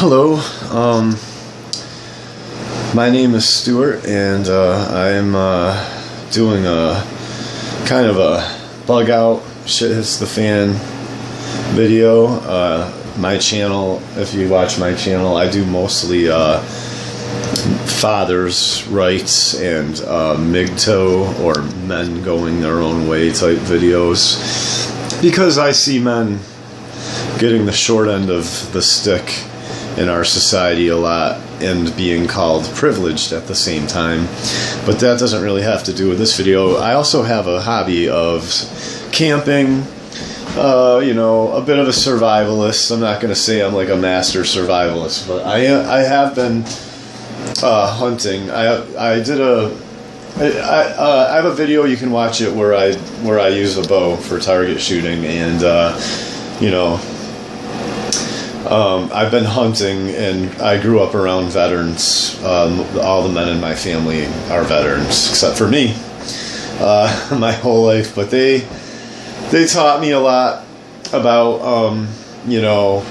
Hello, my name is Stuart, and I'm doing a kind of a bug out, shit hits the fan video. My channel, if you watch my channel, I do mostly fathers' rights and MGTOW or men going their own way type videos, because I see men getting the short end of the stick in our society a lot and being called privileged at the same time. But that doesn't really have to do with this video. I also have a hobby of camping, you know, a bit of a survivalist. I'm not going to say I'm like a master survivalist, but I have been hunting. I have a video, you can watch it, where I use a bow for target shooting, and you know, I've been hunting, and I grew up around veterans. All the men in my family are veterans, except for me, my whole life. But they taught me a lot about, you know,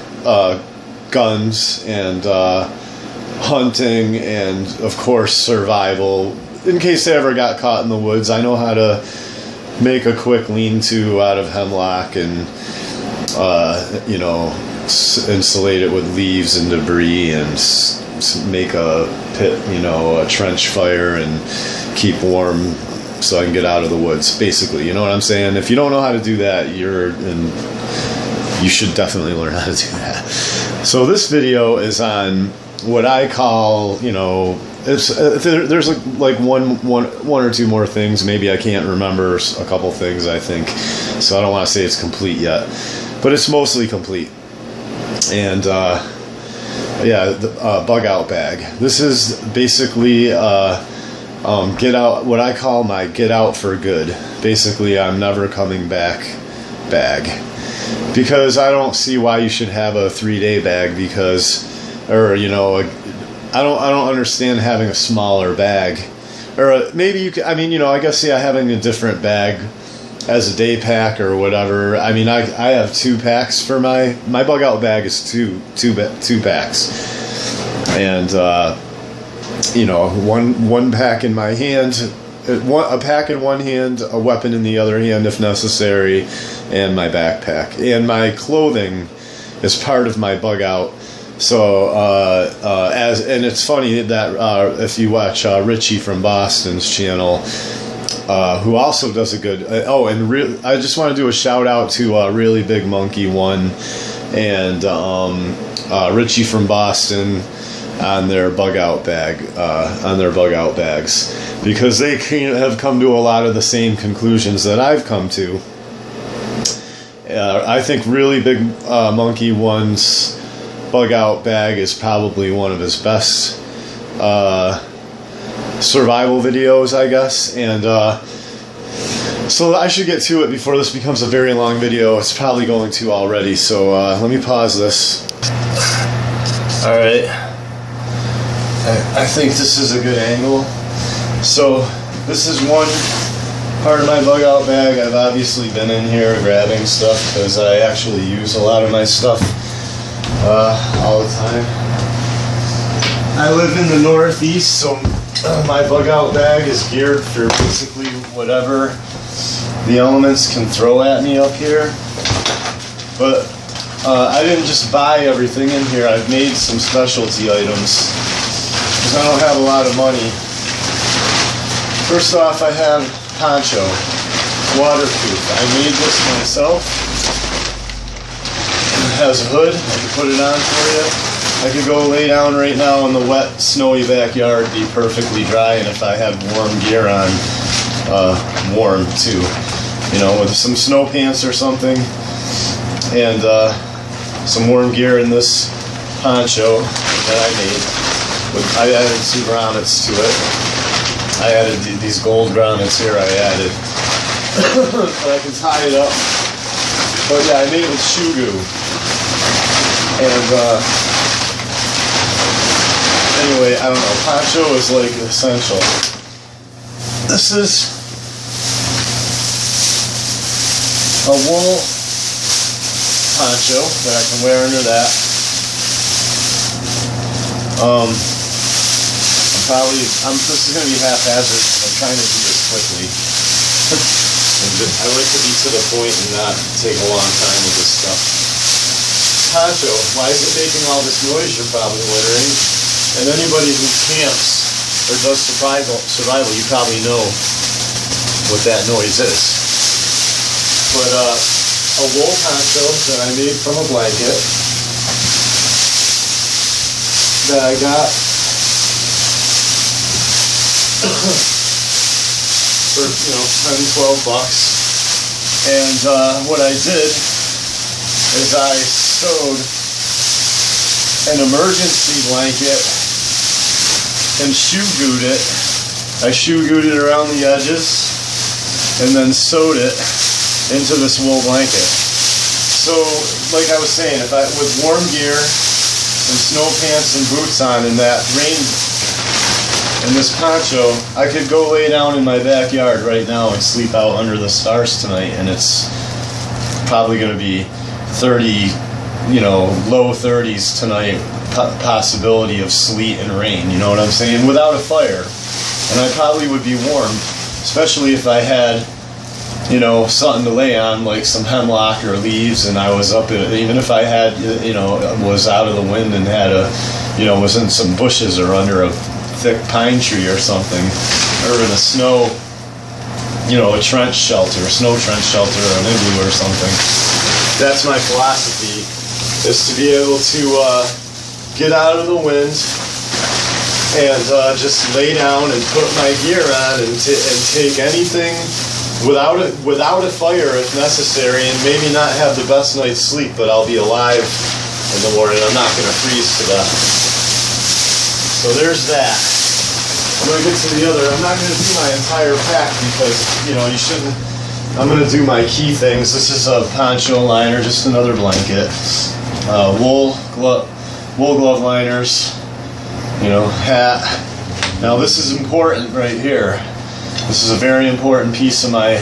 guns and hunting, and of course survival. In case they ever got caught in the woods, I know how to make a quick lean-to out of hemlock and, you know, insulate it with leaves and debris, and make a pit, you know, a trench fire, and keep warm so I can get out of the woods, basically. You know what I'm saying? If you don't know how to do that, you should definitely learn how to do that. So this video is on what I call, you know, there's like one or two more things. Maybe I can't remember a couple things, I think, so I don't want to say it's complete yet, but it's mostly complete. And yeah, the bug out bag. This is basically get out, what I call my get out for good. Basically, I'm never coming back bag, because I don't see why you should have a 3-day bag, because, or, you know, I don't understand having a smaller bag, or maybe you can, I mean, you know, I guess, yeah, having a different bag as a day pack or whatever. I mean, I have 2 packs for my bug out bag is two packs, and you know, one pack in my hand, a pack in one hand, a weapon in the other hand if necessary, and my backpack, and my clothing is part of my bug out. So and it's funny that if you watch Richie from Boston's channel, who also does a good, I just want to do a shout out to Really Big Monkey 1 and Richie from Boston on their bug out bag, on their bug out bags, because they have come to a lot of the same conclusions that I've come to. I think Really Big Monkey 1's bug out bag is probably one of his best survival videos, I guess. And so I should get to it before this becomes a very long video. It's probably going to already, so let me pause this. Alright, I think this is a good angle. So this is one part of my bug out bag. I've obviously been in here grabbing stuff, because I actually use a lot of my stuff all the time. I live in the Northeast, so my bug out bag is geared for basically whatever the elements can throw at me up here. But I didn't just buy everything in here. I've made some specialty items, because I don't have a lot of money. First off, I have poncho, waterproof. I made this myself. It has a hood. I can put it on for you. I could go lay down right now in the wet, snowy backyard, be perfectly dry, and if I had warm gear on, warm too, you know, with some snow pants or something, and some warm gear in this poncho that I made. I added some grommets to it. I added these gold grommets here. I added, but I can tie it up. But yeah, I made it with shoe goo, and anyway, I don't know, poncho is like essential. This is a wool poncho that I can wear under that. This is going to be haphazard. I'm trying to do this quickly. I like to be to the point and not take a long time with this stuff. Poncho, why is it making all this noise? You're probably wondering. And anybody who camps or does survival, you probably know what that noise is. But a wool poncho that I made from a blanket that I got for, you know, 10, 12 bucks. And what I did is I sewed an emergency blanket and shoe glued it. I shoe glued it around the edges and then sewed it into this wool blanket. So, like I was saying, with warm gear and snow pants and boots on and that rain and this poncho, I could go lay down in my backyard right now and sleep out under the stars tonight, and it's probably going to be 30, you know, low 30s tonight, possibility of sleet and rain, you know what I'm saying, without a fire. And I probably would be warm, especially if I had, you know, something to lay on, like some hemlock or leaves, and I was up in, even if I had, you know, was out of the wind and had a, you know, was in some bushes or under a thick pine tree or something, or in a snow, you know, a trench shelter, a snow trench shelter, or an igloo or something. That's my philosophy, is to be able to get out of the wind and just lay down and put my gear on and take anything without a fire if necessary, and maybe not have the best night's sleep, but I'll be alive in the morning. I'm not going to freeze to death. So there's that. I'm going to get to the other. I'm not going to do my entire pack because, you know, you shouldn't. I'm going to do my key things. This is a poncho liner, just another blanket. Wool glove liners, you know, hat. Now this is important right here. This is a very important piece of my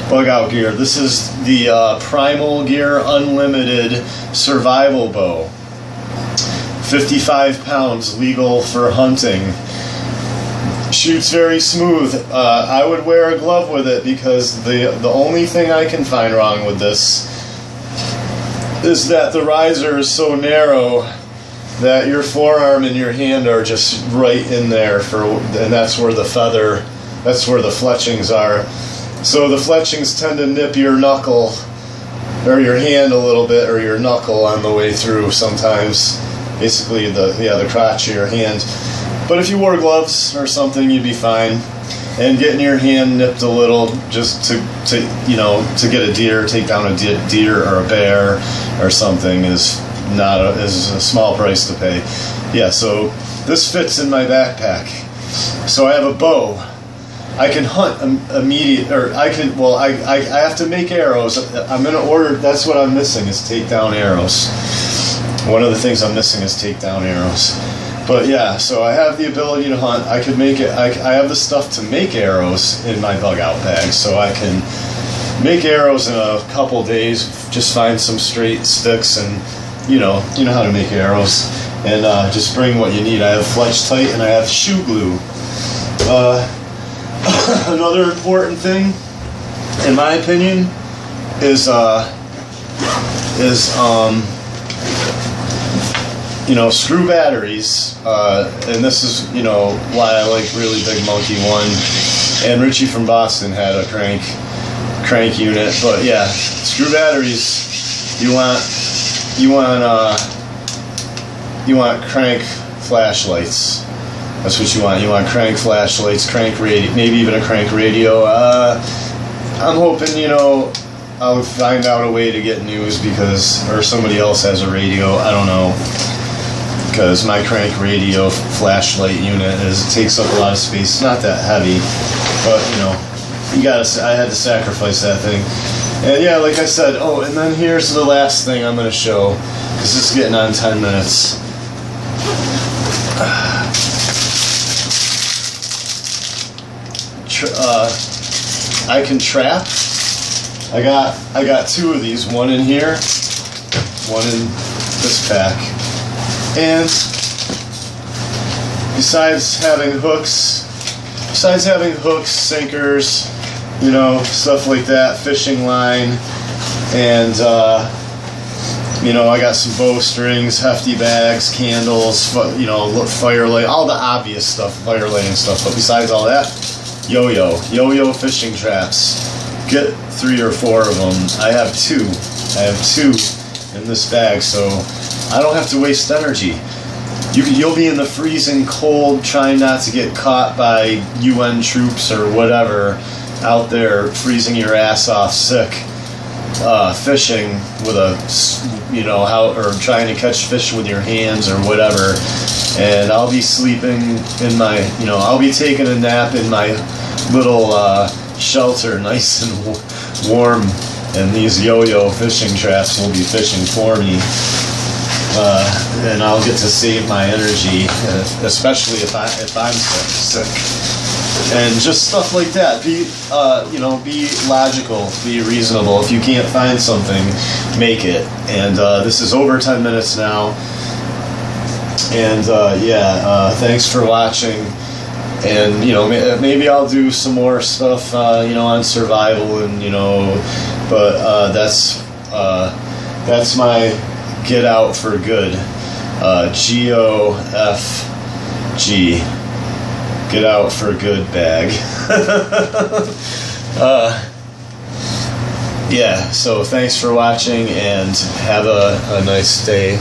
bug out gear. This is the Primal Gear Unlimited Survival Bow. 55 pounds, legal for hunting. Shoots very smooth. I would wear a glove with it because the only thing I can find wrong with this is that the riser is so narrow that your forearm and your hand are just right in there, and that's where the feather, that's where the fletchings are. So the fletchings tend to nip your knuckle or your hand a little bit, or your knuckle on the way through sometimes. Basically the crotch of your hand. But if you wore gloves or something, you'd be fine. And getting your hand nipped a little just to you know, to get a deer, take down a deer or a bear or something is a small price to pay. Yeah, so this fits in my backpack. So I have a bow. I can hunt immediate, or I have to make arrows. I'm gonna order. That's what I'm missing, is takedown arrows. One of the things I'm missing is takedown arrows. But yeah, so I have the ability to hunt. I could make it. I have the stuff to make arrows in my bug out bag, so I can make arrows in a couple days. Just find some straight sticks, and you know how to make arrows, and just bring what you need. I have Fletch Tight and I have shoe glue. Another important thing, in my opinion, is you know, screw batteries, and this is, you know, why I like Really Big Monkey 1, and Richie from Boston had a crank unit. But yeah, screw batteries, you want crank flashlights. That's what you want. You want crank flashlights, crank radio, maybe even a crank radio. I'm hoping, you know, I'll find out a way to get news or somebody else has a radio. I don't know. Because my crank radio flashlight unit takes up a lot of space. It's not that heavy, but you know, I had to sacrifice that thing. And yeah, like I said, oh, and then here's the last thing I'm going to show, because this is getting on 10 minutes. I can trap. I got two of these, one in here, one in this pack. And besides having hooks, sinkers, you know, stuff like that, fishing line, and you know, I got some bowstrings, hefty bags, candles, you know, fire light, all the obvious stuff, fire lighting stuff. But besides all that, yo-yo fishing traps. Get 3 or 4 of them. I have 2 in this bag, so I don't have to waste energy. You'll be in the freezing cold trying not to get caught by UN troops or whatever out there freezing your ass off sick, fishing with a, you know, or trying to catch fish with your hands or whatever, and I'll be sleeping in my, you know, I'll be taking a nap in my little shelter, nice and warm, and these yo-yo fishing traps will be fishing for me. And I'll get to save my energy, especially if I'm sick. And just stuff like that. Be you know, be logical, be reasonable. If you can't find something, make it. And this is over 10 minutes now. And thanks for watching. And you know, maybe I'll do some more stuff, you know, on survival, and you know, but that's my get out for good. GOFG. Get out for good bag. Yeah, so thanks for watching, and have a nice day.